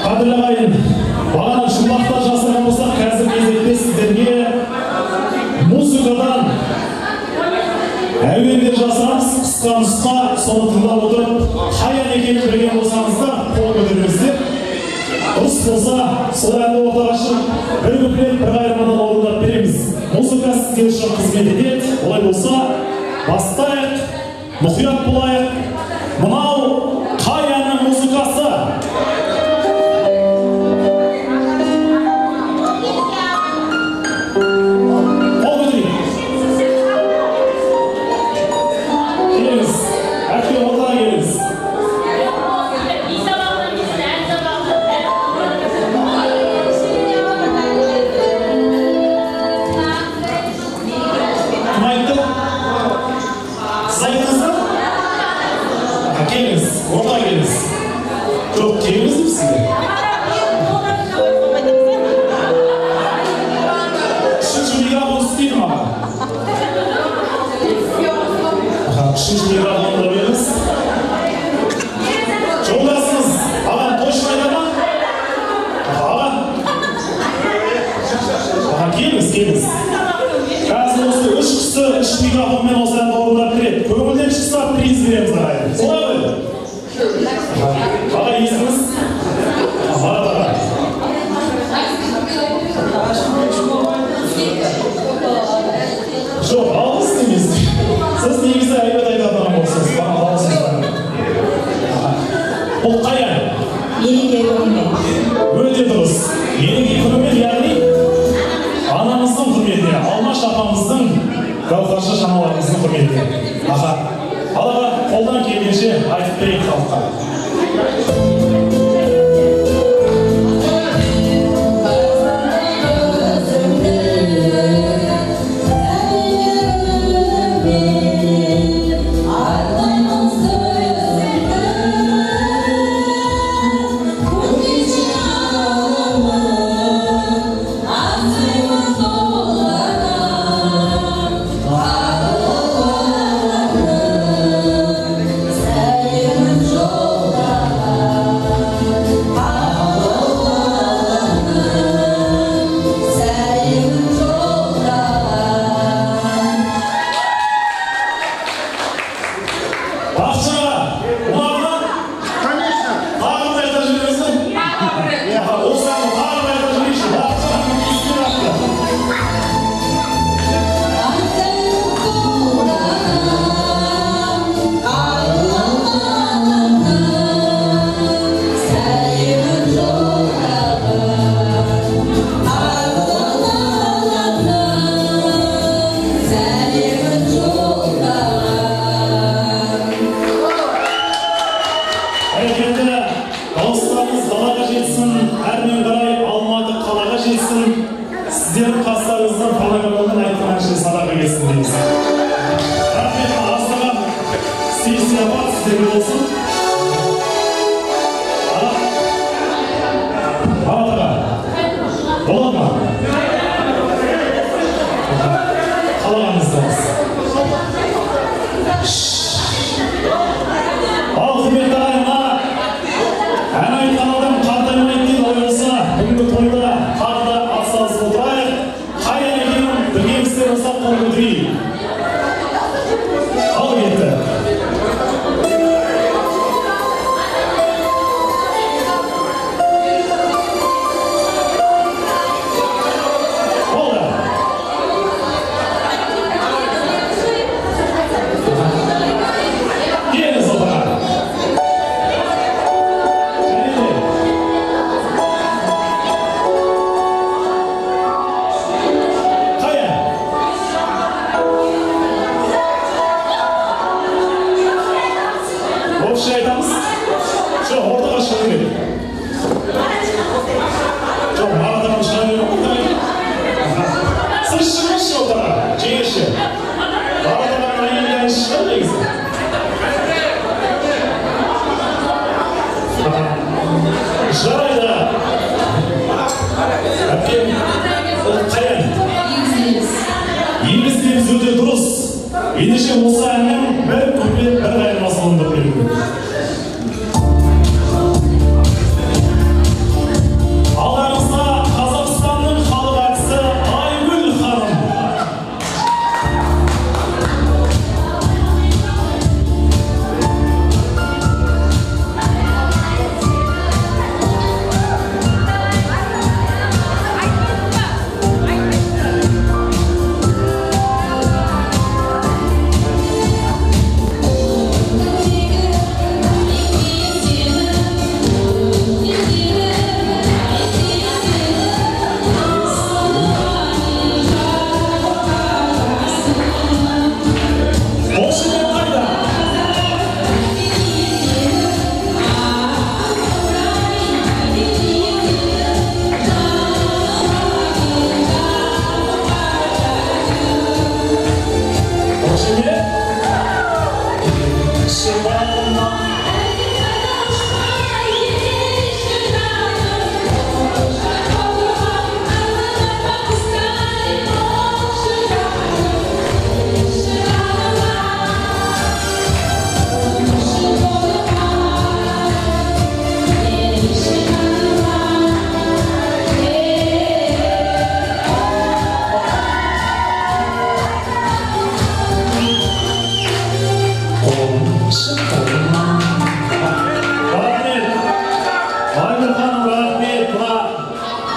Қадірлі ағайын, бағана жұмбақта жасырған болсақ, қазір кезекте сіздерге музыкадан әуендер жасырамыз, қысқа нұсқа, соны тыңдап отырып, қай ән екенін білген болсаңыздар, қол көтеріңіздер. Дұрыс болса, сол әнді ортаға шығып, бір куплет, бір қайырмадан орындап береміз. Музыка сіздер үшін қызмет етеді. Олай болса, бастайық, мұқият болайық. Мынау қай әннің музыкасы? Ендеше осы әннің бір куплет, бір қайырмасы орындап беру керек.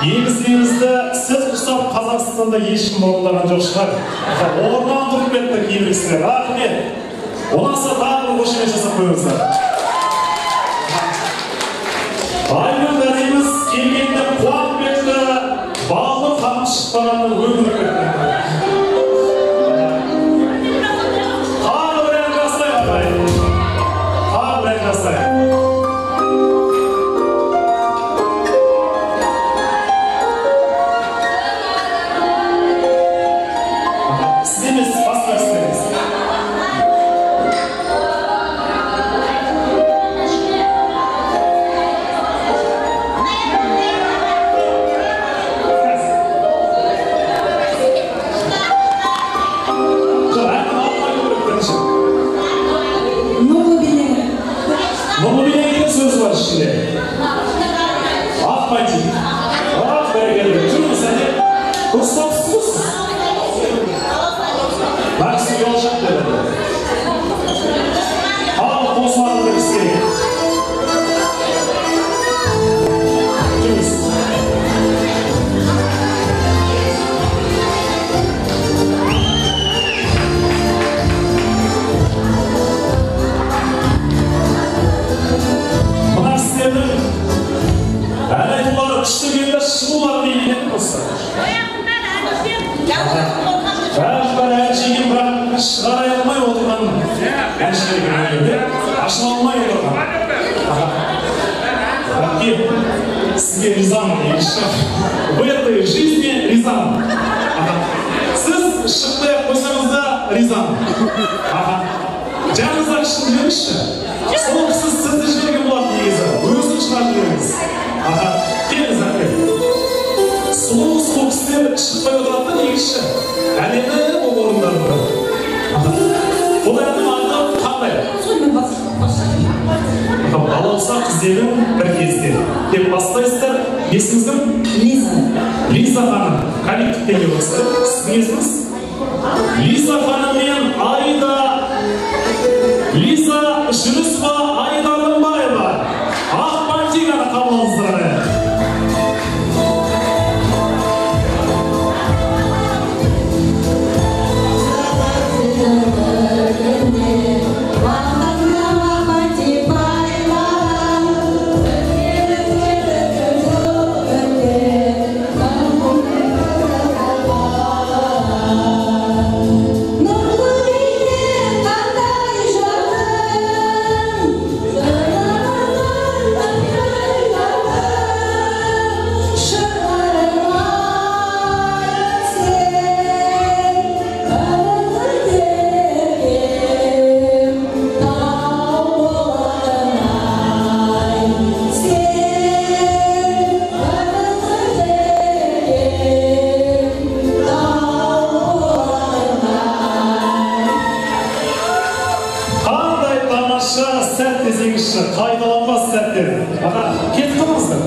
егізімізді сіз құсап Қазақстанда ешкім орындаған жоқ шығар. Орнан тұрып кетті кейбір кісілер. Рахмет. Онасы тағы бір қошемет жасап қойыңыздар. Айгүл әжеміз келгенде қуанып кетті. Балы қамыс шықпағанды өкініп кетті. Тағы бір ән жасайық ағай. Тағы бір ән жасайық. Сізге ризамын егізші. В этой жизни ризамын. Сіз шықпай қойсаңыз да ризамын. Жаныңызға шын жіберіңізші. Сол кісі сізді жіберген болады негізі. Өзін шығарып жіберіңіз. Келіңіз әке. Сұлу кісілер шықпай отырады да егізші. Әлемі ол орындарында. Бұл әннің аты қандай? Балауса қыздерің бір кезде деп бастайсыздар. Есіңіз кім? Лиза. Лиза ханым. Коллективтен келіп отырсыздар. Сіздің есіңіз? Лиза ханым мен Айда. Лиза Жүрісова Айда Рымбаева. Ақ мантиганы қабыл алыңыздар. Қайталанбас сәттер. Кетіп қалмаңыздар.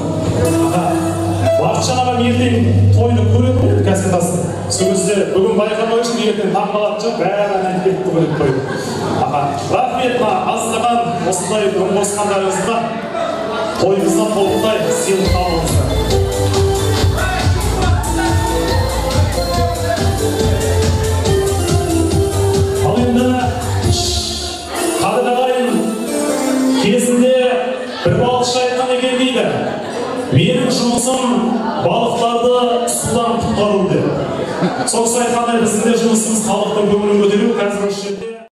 Бақытжан ағам ертең тойды көреді ғой, кәсіпасын. Сол кезде бүгін байқамай үшін ертең таңғалатын жоқ, бәрі ән кетті көреді қойды. Рахмет, аздаған осындай үн қосқандарыңызға тойымыздан толықтай сыйлық алыңыздар. Ал енді қадырағайын кезінде бір балықшы айтқан екен дейді. Менің жұмысым балықтарды судан құтқару деп. Сол айтқандай біздің де жұмысымыз халықтың көңілін көтеру. Қазір осы жерде